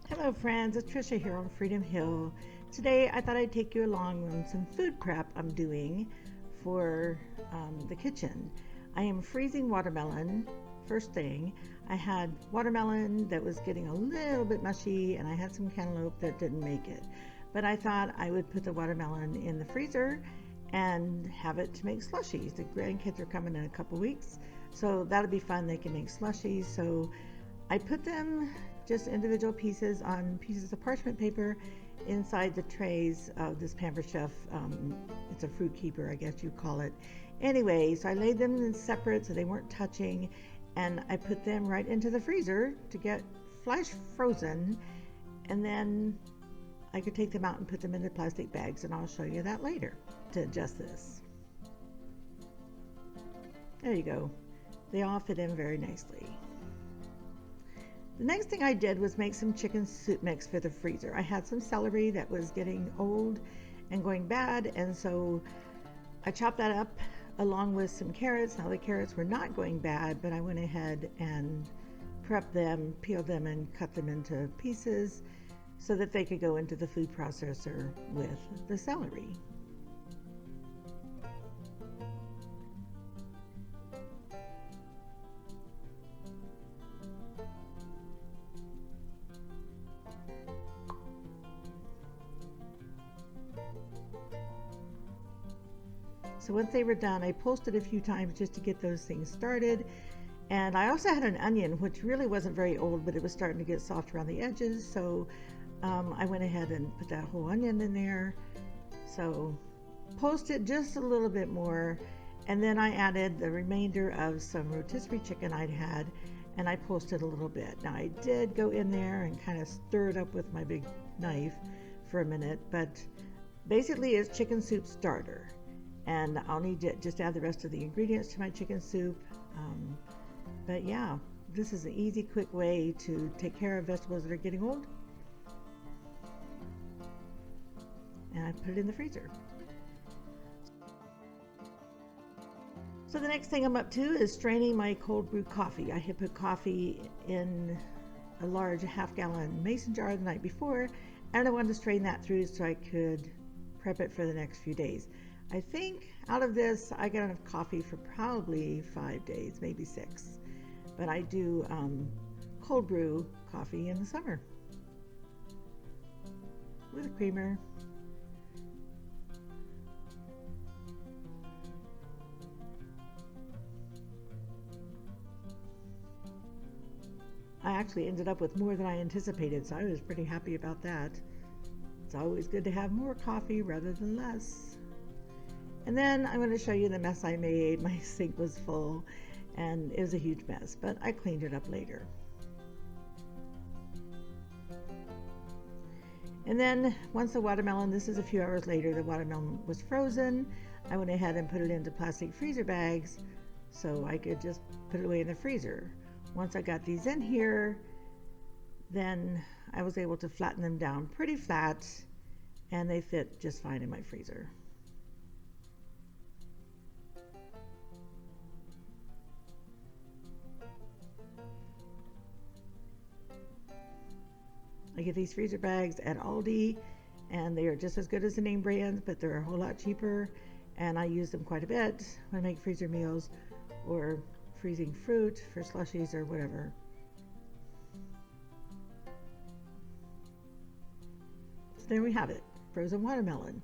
Hello friends, it's Trisha here on Freedom Hill. Today I thought I'd take you along on some food prep I'm doing for the kitchen. I am freezing watermelon. First thing, I had watermelon that was getting a little bit mushy and I had some cantaloupe that didn't make it. But I thought I would put the watermelon in the freezer and have it to make slushies. The grandkids are coming in a couple weeks, so that'll be fun. They can make slushies. So I put them just individual pieces on pieces of parchment paper inside the trays of this Pampered Chef. It's a fruit keeper, I guess you call it. Anyway, so I laid them in separate so they weren't touching, and I put them right into the freezer to get flash frozen, and then I could take them out and put them into plastic bags, and I'll show you that later to adjust this. There you go. They all fit in very nicely. The next thing I did was make some chicken soup mix for the freezer. I had some celery that was getting old and going bad, and so I chopped that up along with some carrots. Now the carrots were not going bad, but I went ahead and prepped them, peeled them, and cut them into pieces so that they could go into the food processor with the celery. So once they were done, I posted a few times just to get those things started. And I also had an onion, which really wasn't very old, but it was starting to get soft around the edges. So I went ahead and put that whole onion in there. So posted just a little bit more. And then I added the remainder of some rotisserie chicken I'd had, and I posted a little bit. Now I did go in there and kind of stir it up with my big knife for a minute, but basically it's chicken soup starter. And I'll need to just add the rest of the ingredients to my chicken soup. But yeah, this is an easy, quick way to take care of vegetables that are getting old. And I put it in the freezer. So the next thing I'm up to is straining my cold brew coffee. I had put coffee in a large half-gallon mason jar the night before, and I wanted to strain that through so I could prep it for the next few days. I think out of this, I got enough coffee for probably 5 days, maybe 6. But I do cold brew coffee in the summer with a creamer. I actually ended up with more than I anticipated, so I was pretty happy about that. It's always good to have more coffee rather than less. And then I'm going to show you the mess I made. My sink was full and it was a huge mess, but I cleaned it up later. And then once the watermelon, this is a few hours later, the watermelon was frozen. I went ahead and put it into plastic freezer bags so I could just put it away in the freezer. Once I got these in here, then I was able to flatten them down pretty flat, and they fit just fine in my freezer. I get these freezer bags at Aldi, and they are just as good as the name brands, but they're a whole lot cheaper, and I use them quite a bit when I make freezer meals or freezing fruit for slushies or whatever. So there we have it, frozen watermelon.